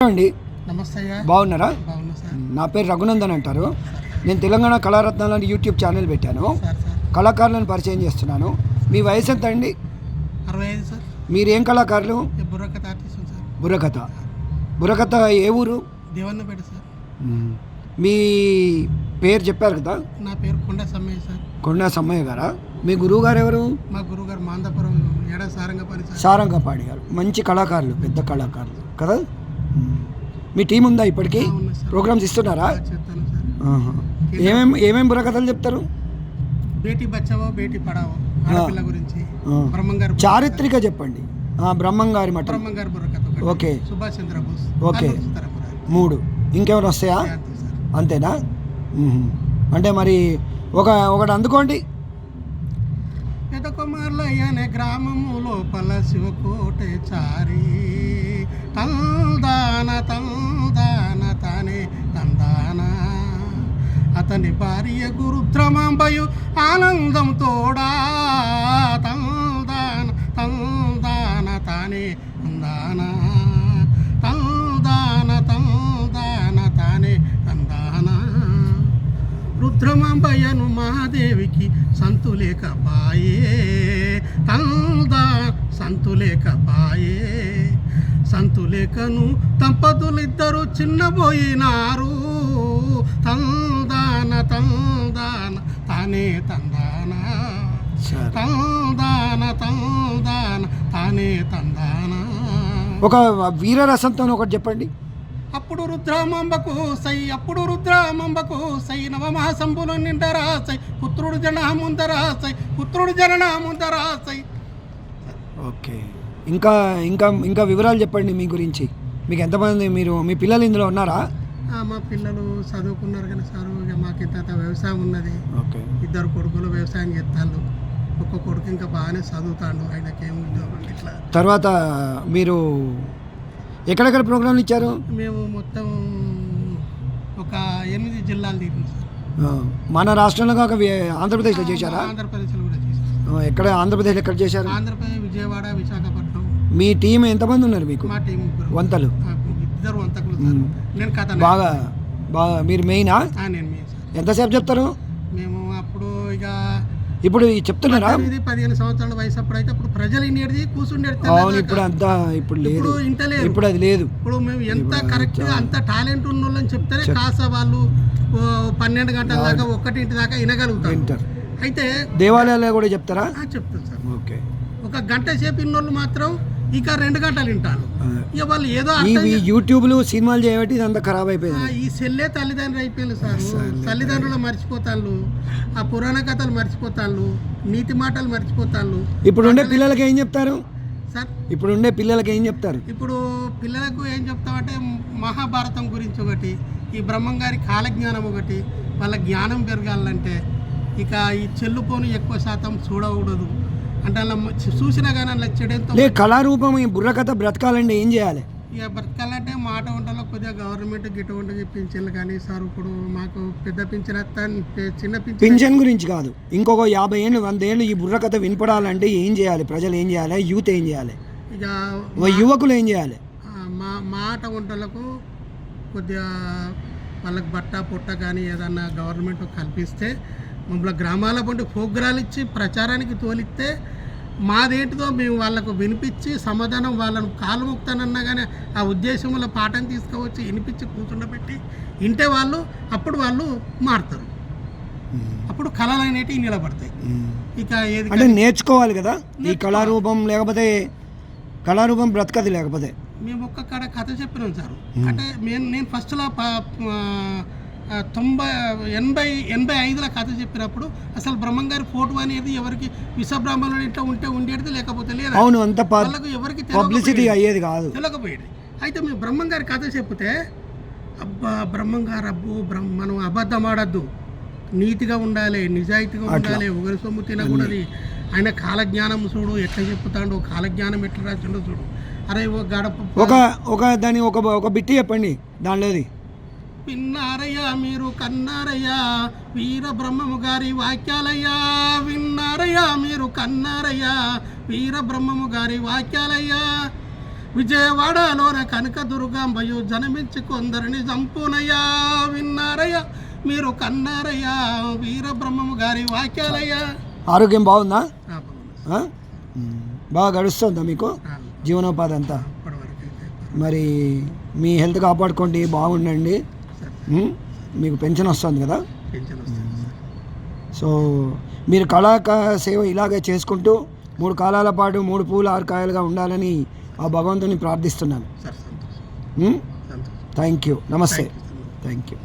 అండి. నమస్తే. బాగున్నారా? బాగున్నా సార్. నా పేరు రఘునందన్ అంటారు. నేను తెలంగాణ కళారత్నాలు అని యూట్యూబ్ ఛానల్ పెట్టాను. కళాకారులను పరిచయం చేస్తున్నాను. మీ వయసు ఎంత అండి? 65 సార్. మీరేం కళాకారులు? బుర్రకథ ఆర్టిస్ట్ సార్. బుర్రకథ ఏ ఊరు? దేవన్నపేట సార్. మీ పేరు చెప్పారు కదా? నా పేరు కొండ సమ్మయ్య సార్. కొండ సమ్మయ్య గారా? మీ గురువు గారు ఎవరు? మా గురువు గారు మాందాపురం ఏడా సారంగపాణి సార్. సారంగపాణి గారు మంచి కళాకారులు, పెద్ద కళాకారులు కదా. మీ టీం ఉందా ఇప్పటికీ? ప్రోగ్రామ్స్ ఇస్తున్నారా? చెప్తాను సార్. ఏమేమి బుర్రకథలు చెప్తారు? బేటీ బచావో బేటీ పడావో, ఆడపిల్ల గురించి. బ్రహ్మంగారు చారిత్రక చెప్పండి. బ్రహ్మంగారి మఠం, బ్రహ్మంగారు బుర్రకథ. ఓకే. సుభాష్ చంద్రబోస్. ఓకే. 3 ఇంకేమైనా వస్తాయా? అంతేనా? అంటే మరి ఒకటి అందుకోండి. పెద్ద కుమార్లయ్య అనే గ్రామము లోపల శివకోట చారి తందాన తానే తందాన అతని భార్య గురుద్రమాంబయు ఆనందం తోడా తందాన తానే తందాన తానే తందాన. రుద్రమాంబయ్యను మహాదేవికి సంతులేకపాయే సంతులేకను దంపతులిద్దరూ చిన్నబోయినారు తందాన తానే తందాన తానే తందాన. ఒక వీరరసంతో ఒకటి చెప్పండి. అప్పుడు రుద్రామంబకు సై నవమహాసంబులు నిండరాసై పుత్రుడు జననాముందరాసై. ఓకే. ఇంకా వివరాలు చెప్పండి మీ గురించి. మీకు ఎంతమంది మీ పిల్లలు ఇందులో ఉన్నారా? మా పిల్లలు చదువుకున్నారు కానీ సార్ ఇక మాకు ఇంత వ్యవసాయం ఉన్నది. ఓకే. 2 కొడుకులు వ్యవసాయం చేస్తాను. ఒక్క కొడుకు ఇంకా బాగానే చదువుతాడు. ఆయనకేం ఉద్యోగం ఇట్లా. తర్వాత మీరు ఎక్కడెక్కడ ప్రోగ్రాంలు ఇచ్చారు? మేము మొత్తం ఒక 8 జిల్లాలు తీసాం సార్. మన రాష్ట్రంలో కాక ఆంధ్రప్రదేశ్లో చేశారా? ఆంధ్రప్రదేశ్లో కూడా చేశారు. ఎక్కడ ఆంధ్రప్రదేశ్ ఎక్కడ చేశారు? ఆంధ్రప్రదేశ్, విజయవాడ, విశాఖపట్నం. మీ టీం ఎంతమంది ఉన్నారు మీకు? మా టీం 3 వంతలు. 2 వంతకులు సార్. నేను కథ బాగా మీరు మెయినా? నేను మెయిన్ సార్. ఎంతసేపు చెప్తారు? మేము అప్పుడు ఇక ఇప్పుడు చెప్తున్నారా? 15 సంవత్సరాల వయసు అప్పుడైతే అప్పుడు ప్రజలు ఇన్నేది కూర్చుండేది. ఇప్పుడు అంతా ఇప్పుడు లేదు. ఇప్పుడు అది లేదు. ఇప్పుడు మేము ఎంత కరెక్ట్ అంత టాలెంట్ ఉన్న వాళ్ళని చెప్తేనే కాస వాళ్ళు 12 గంటల దాకా 1 దాకా వినగలుగుతారు. అయితే దేవాలయాల్లో కూడా చెప్తారా? చెప్తాను సార్. ఓకే. 1 గంట సేపు ఇన్నోళ్ళు మాత్రం ఇక 2 గంటలు వింటారు. ఇక వాళ్ళు ఏదో యూట్యూబ్లు సినిమాలు చేయబట్టి ఇదంతా ఖరాబ్ అయిపోయింది. ఈ సెల్లే తల్లిదండ్రులు అయిపోయింది సార్. తల్లిదండ్రులు మర్చిపోతాళ్ళు, ఆ పురాణ కథలు మర్చిపోతాళ్ళు, నీతి మాటలు మర్చిపోతాళ్ళు. ఇప్పుడుండే పిల్లలకి ఏం చెప్తారు సార్? ఇప్పుడు పిల్లలకు ఏం చెప్తామంటే మహాభారతం గురించి ఒకటి, ఈ బ్రహ్మంగారి కాలజ్ఞానం ఒకటి. వాళ్ళ జ్ఞానం పెరగాలంటే ఇక ఈ చెల్లుపోను ఎక్కువ శాతం చూడకూడదు అంటే అలా చూసినా కానీ అలా చెడేంతో కళారూపం ఈ బుర్రకథ బ్రతకాలంటే ఏం చేయాలి? ఇక బ్రతకాలంటే మాట వంటలో కొద్దిగా గవర్నమెంట్ గిటువంటి పింఛన్లు కానీ సార్ ఇప్పుడు మాకు పెద్ద పింఛన్ చిన్న పింఛన్ గురించి కాదు, ఇంకొక 50 ఏళ్ళు 100 ఏళ్ళు ఈ బుర్రకథ వినపడాలంటే ఏం చేయాలి? ప్రజలు ఏం చేయాలి? యూత్ ఏం చేయాలి? ఇక యువకులు ఏం చేయాలి? మాట వంటలకు కొద్దిగా వాళ్ళకి బట్ట పొట్ట కానీ ఏదన్నా గవర్నమెంట్ కల్పిస్తే మమ్మల్ని గ్రామాల పండి ప్రోగ్రాలు ఇచ్చి ప్రచారానికి తోలిస్తే మాదేంటిదో మేము వాళ్ళకు వినిపించి సమాధానం వాళ్ళను కాలు ముక్తానన్నా కానీ ఆ ఉద్దేశంలో పాఠం తీసుకువచ్చి వినిపించి కూర్చుండబెట్టి వింటే అప్పుడు వాళ్ళు మారుతారు. అప్పుడు కళలు అనేటివి నిలబడతాయి. ఇక ఏది అంటే నేర్చుకోవాలి కదా ఈ కళారూపం, లేకపోతే కళారూపం బ్రతకది. లేకపోతే మేము ఒక్క కాడ కథ చెప్పినాం సార్. అంటే నేను ఫస్ట్లో 85లో కథ చెప్పినప్పుడు అసలు బ్రహ్మంగారి ఫోటో అనేది ఎవరికి విశ్వబ్రాహ్మణుడు ఇట్లా ఉండేది లేకపోతే లేదు. అవును, అంత వాళ్ళకు ఎవరికి పబ్లిసిటీ అయ్యేది కాదు, తెలియకపోయేది. అయితే మేము బ్రహ్మంగారి కథ చెప్తే అబ్బా బ్రహ్మంగారు మనం అబద్ధం ఆడద్దు, నీతిగా ఉండాలి, నిజాయితీగా ఉండాలి, ఒకరి సొమ్ము తినకూడదు, ఆయన కాలజ్ఞానం చూడు ఎట్లా చెప్తాడు, కాలజ్ఞానం ఎట్లా రాసిండో చూడు. అరే గడప దాని ఒక బిట్టి చెప్పండి దానిలోది. విన్నారయ్యా మీరు కన్నారయ్యా వీర బ్రహ్మము గారి వాక్యాలయ్యా, విన్నారయ్యా మీరు కన్నారయ్యా వీర బ్రహ్మము గారి వాక్యాలయ్యా, విజయవాడలోన కనకదుర్గాంబయు జనమించి కొందరిని చంపునయ్యా విన్నారయ్యా మీరు కన్నారయ్యా వీరబ్రహ్మము గారి వాక్యాలయ్యా. ఆరోగ్యం బాగుందా? బాగుంది. బాగా గడుస్తుందా మీకు జీవనోపాధి అంతా? ఇప్పటివరకు అయితే మరి మీ హెల్త్ కాపాడుకోండి, బాగుండండి. మీకు పెన్షన్ వస్తుంది కదా. పెన్షన్ వస్తుంది సార్. సో మీరు సేవ ఇలాగే చేసుకుంటూ 3 కాలాల పాటు 3 పూలు 6 కాయలుగా ఉండాలని ఆ భగవంతుని ప్రార్థిస్తున్నాను. సార్ సంతోషం. Thank you. నమస్తే. Thank you. Thank you.